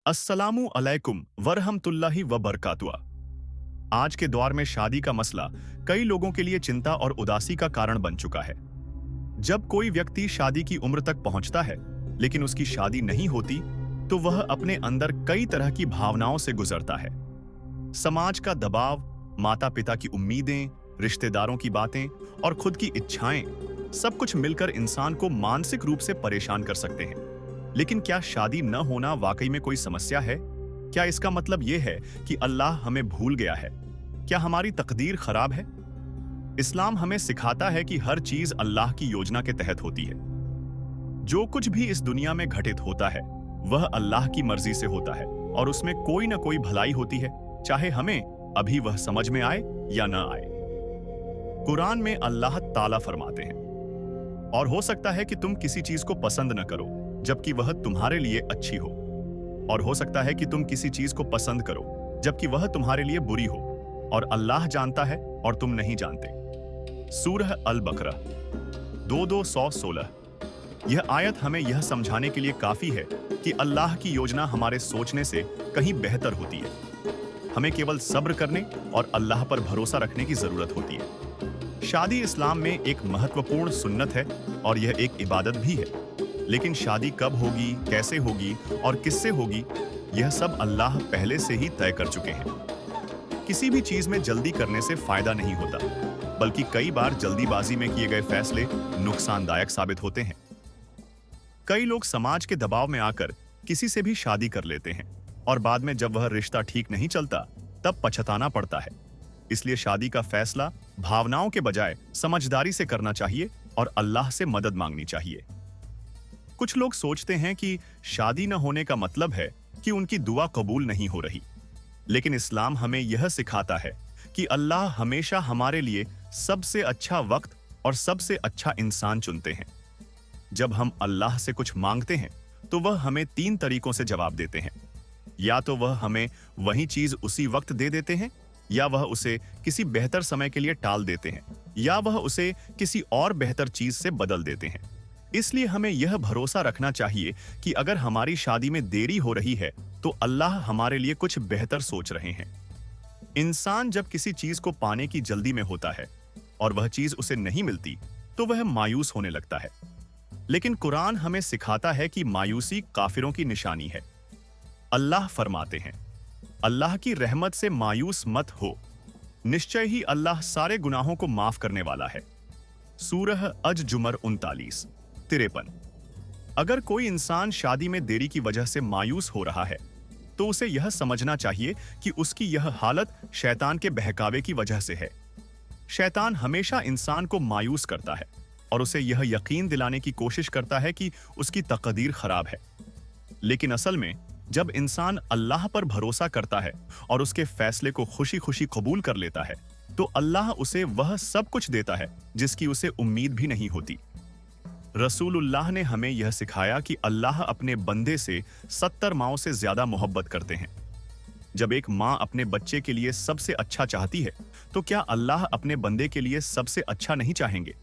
अस्सलामु अलैकुम वरहमतुल्लाहि वबरकातुह। आज के दौर में शादी का मसला कई लोगों के लिए चिंता और उदासी का कारण बन चुका है। जब कोई व्यक्ति शादी की उम्र तक पहुंचता है लेकिन उसकी शादी नहीं होती, तो वह अपने अंदर कई तरह की भावनाओं से गुजरता है। समाज का दबाव, माता पिता की उम्मीदें, रिश्तेदारों की बातें और खुद की इच्छाएं, सब कुछ मिलकर इंसान को मानसिक रूप से परेशान कर सकते हैं। लेकिन क्या शादी न होना वाकई में कोई समस्या है? क्या इसका मतलब यह है कि अल्लाह हमें भूल गया है? क्या हमारी तकदीर खराब है? इस्लाम हमें सिखाता है कि हर चीज अल्लाह की योजना के तहत होती है। जो कुछ भी इस दुनिया में घटित होता है वह अल्लाह की मर्जी से होता है और उसमें कोई ना कोई भलाई होती है, चाहे हमें अभी वह समझ में आए या न आए। कुरान में अल्लाह ताला फरमाते हैं, और हो सकता है कि तुम किसी चीज को पसंद न करो जबकि वह तुम्हारे लिए अच्छी हो, और हो सकता है कि तुम किसी चीज को पसंद करो जबकि वह तुम्हारे लिए बुरी हो, और अल्लाह जानता है और तुम नहीं जानते। सूरह अल बकरा 2:216। यह आयत हमें यह समझाने के लिए काफी है कि अल्लाह की योजना हमारे सोचने से कहीं बेहतर होती है। हमें केवल सब्र करने और अल्लाह पर भरोसा रखने की जरूरत होती है। शादी इस्लाम में एक महत्वपूर्ण सुन्नत है और यह एक इबादत भी है। लेकिन शादी कब होगी, कैसे होगी और किससे होगी, यह सब अल्लाह पहले से ही तय कर चुके हैं। किसी भी चीज में जल्दी करने से फायदा नहीं होता, बल्कि कई बार जल्दीबाजी में किए गए फैसले नुकसानदायक साबित होते हैं। कई लोग समाज के दबाव में आकर किसी से भी शादी कर लेते हैं और बाद में जब वह रिश्ता ठीक नहीं चलता तब पछताना पड़ता है। इसलिए शादी का फैसला भावनाओं के बजाय समझदारी से करना चाहिए और अल्लाह से मदद मांगनी चाहिए। कुछ लोग सोचते हैं कि शादी न होने का मतलब है कि उनकी दुआ कबूल नहीं हो रही, लेकिन इस्लाम हमें यह सिखाता है कि अल्लाह हमेशा हमारे लिए सबसे अच्छा वक्त और सबसे अच्छा इंसान चुनते हैं। जब हम अल्लाह से कुछ मांगते हैं तो वह हमें 3 तरीकों से जवाब देते हैं। या तो वह हमें वही चीज उसी वक्त दे देते हैं, या वह उसे किसी बेहतर समय के लिए टाल देते हैं, या वह उसे किसी और बेहतर चीज से बदल देते हैं। इसलिए हमें यह भरोसा रखना चाहिए कि अगर हमारी शादी में देरी हो रही है तो अल्लाह हमारे लिए कुछ बेहतर सोच रहे हैं। इंसान जब किसी चीज को पाने की जल्दी में होता है और वह चीज उसे नहीं मिलती तो वह मायूस होने लगता है। लेकिन कुरान हमें सिखाता है कि मायूसी काफिरों की निशानी है। अल्लाह फरमाते हैं, अल्लाह की रहमत से मायूस मत हो, निश्चय ही अल्लाह सारे गुनाहों को माफ करने वाला है। सूरह अज जुमर 39-53। अगर कोई इंसान शादी में देरी की वजह से मायूस हो रहा है तो उसे यह समझना चाहिए कि उसकी यह हालत शैतान के बहकावे की वजह से है। शैतान हमेशा इंसान को मायूस करता है और उसे यह यकीन दिलाने की कोशिश करता है कि उसकी तकदीर खराब है। लेकिन असल में जब इंसान अल्लाह पर भरोसा करता है और उसके फैसले को खुशी खुशी कबूल कर लेता है तो अल्लाह उसे वह सब कुछ देता है जिसकी उसे उम्मीद भी नहीं होती। रसूलुल्लाह ने हमें यह सिखाया कि अल्लाह अपने बंदे से 70 माओं से ज्यादा मोहब्बत करते हैं। जब एक माँ अपने बच्चे के लिए सबसे अच्छा चाहती है तो क्या अल्लाह अपने बंदे के लिए सबसे अच्छा नहीं चाहेंगे?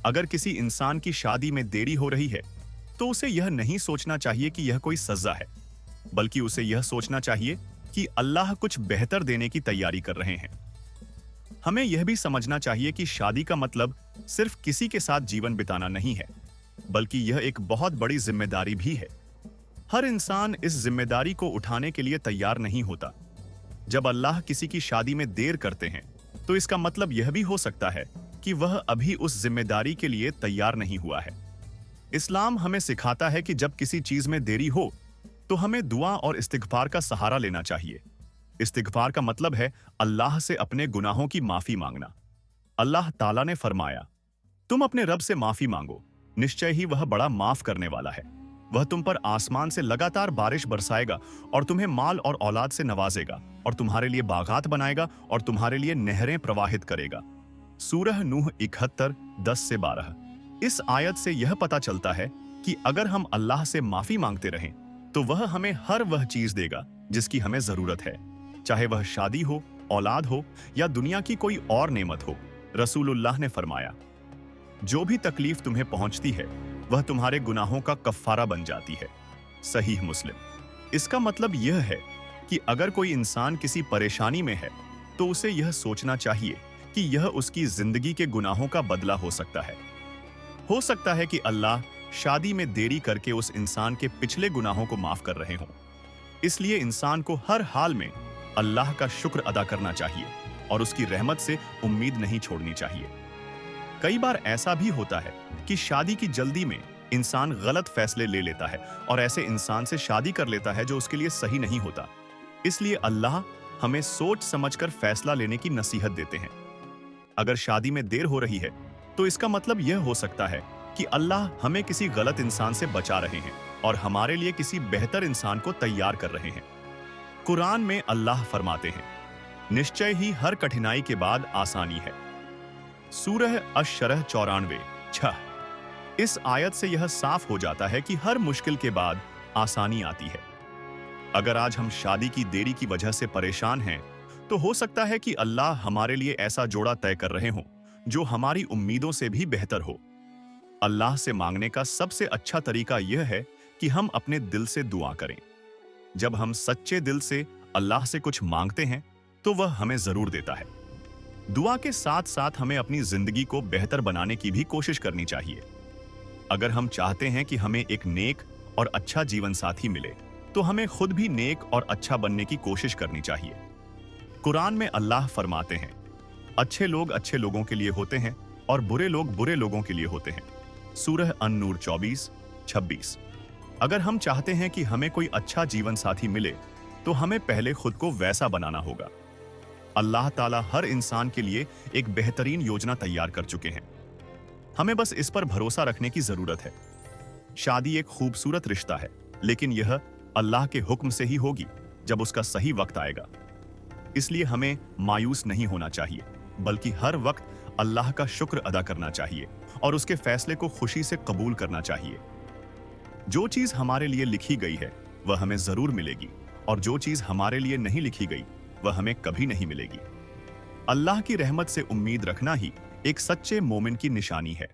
अगर किसी इंसान की शादी में देरी हो रही है तो उसे यह नहीं सोचना चाहिए कि यह कोई सजा है, बल्कि उसे यह सोचना चाहिए कि अल्लाह कुछ बेहतर देने की तैयारी कर रहे हैं। हमें यह भी समझना चाहिए कि शादी का मतलब सिर्फ किसी के साथ जीवन बिताना नहीं है, बल्कि यह एक बहुत बड़ी जिम्मेदारी भी है। हर इंसान इस जिम्मेदारी को उठाने के लिए तैयार नहीं होता। जब अल्लाह किसी की शादी में देर करते हैं तो इसका मतलब यह भी हो सकता है कि वह अभी उस जिम्मेदारी के लिए तैयार नहीं हुआ है। इस्लाम हमें सिखाता है कि जब किसी चीज में देरी हो तो हमें दुआ और इस्तिगफार का सहारा लेना चाहिए। इस्तिगफार का मतलब है अल्लाह से अपने गुनाहों की माफी मांगना। अल्लाह ताला ने फरमाया, तुम अपने रब से माफी मांगो, निश्चय ही वह बड़ा माफ करने वाला है। वह तुम पर आसमान से लगातार बारिश बरसाएगा और तुम्हें माल और औलाद से नवाजेगा और तुम्हारे लिए बागात बनाएगा और तुम्हारे लिए नहरें प्रवाहित करेगा। सूरह नूह 71:10-12। इस आयत से यह पता चलता है कि अगर हम अल्लाह से माफी मांगते रहें तो वह हमें हर वह चीज देगा जिसकी हमें जरूरत है, चाहे वह शादी हो, औलाद हो या दुनिया की कोई और नेमत हो। रसूलुल्लाह ने फरमाया, जो भी तकलीफ तुम्हें पहुंचती है वह तुम्हारे गुनाहों का कफ्फारा बन जाती है। सहीह मुस्लिम। इसका मतलब यह है कि अगर कोई इंसान किसी परेशानी में है तो उसे यह सोचना चाहिए कि यह उसकी जिंदगी के गुनाहों का बदला हो सकता है। हो सकता है कि अल्लाह शादी में देरी करके उस इंसान के पिछले गुनाहों को माफ कर रहे हों। इसलिए इंसान को हर हाल में अल्लाह का शुक्र अदा करना चाहिए और उसकी रहमत से उम्मीद नहीं छोड़नी चाहिए। कई बार ऐसा भी होता है कि शादी की जल्दी में इंसान गलत फैसले ले लेता है और ऐसे इंसान से शादी कर लेता है जो उसके लिए सही नहीं होता। इसलिए अल्लाह हमें सोच समझकर फैसला लेने की नसीहत देते हैं। अगर शादी में देर हो रही है तो इसका मतलब यह हो सकता है कि अल्लाह हमें किसी गलत इंसान से बचा रहे हैं और हमारे लिए किसी बेहतर इंसान को तैयार कर रहे हैं। कुरान में अल्लाह फरमाते हैं, निश्चय ही हर कठिनाई के बाद आसानी है। सूरह अश-शरह 94:6। इस आयत से यह साफ हो जाता है कि हर मुश्किल के बाद आसानी आती है। अगर आज हम शादी की देरी की वजह से परेशान हैं, तो हो सकता है कि अल्लाह हमारे लिए ऐसा जोड़ा तय कर रहे हों जो हमारी उम्मीदों से भी बेहतर हो। अल्लाह से मांगने का सबसे अच्छा तरीका यह है कि हम अपने दिल से दुआ करें। जब हम सच्चे दिल से अल्लाह से कुछ मांगते हैं तो वह हमें जरूर देता है। दुआ के साथ साथ हमें अपनी जिंदगी को बेहतर बनाने की भी कोशिश करनी चाहिए। अगर हम चाहते हैं कि हमें एक नेक और अच्छा जीवन साथी मिले तो हमें खुद भी नेक और अच्छा बनने की कोशिश करनी चाहिए। कुरान में अल्लाह फरमाते हैं, अच्छे लोग अच्छे लोगों के लिए होते हैं और बुरे लोग बुरे लोगों के लिए होते हैं। सूरह अन-नूर 24:26। अगर हम चाहते हैं कि हमें कोई अच्छा जीवन साथी मिले तो हमें पहले खुद को वैसा बनाना होगा। अल्लाह ताला हर इंसान के लिए एक बेहतरीन योजना तैयार कर चुके हैं। हमें बस इस पर भरोसा रखने की जरूरत है। शादी एक खूबसूरत रिश्ता है, लेकिन यह अल्लाह के हुक्म से ही होगी जब उसका सही वक्त आएगा। इसलिए हमें मायूस नहीं होना चाहिए, बल्कि हर वक्त अल्लाह का शुक्र अदा करना चाहिए और उसके फैसले को खुशी से कबूल करना चाहिए। जो चीज हमारे लिए लिखी गई है वह हमें जरूर मिलेगी और जो चीज हमारे लिए नहीं लिखी गई वह हमें कभी नहीं मिलेगी। अल्लाह की रहमत से उम्मीद रखना ही एक सच्चे मोमिन की निशानी है।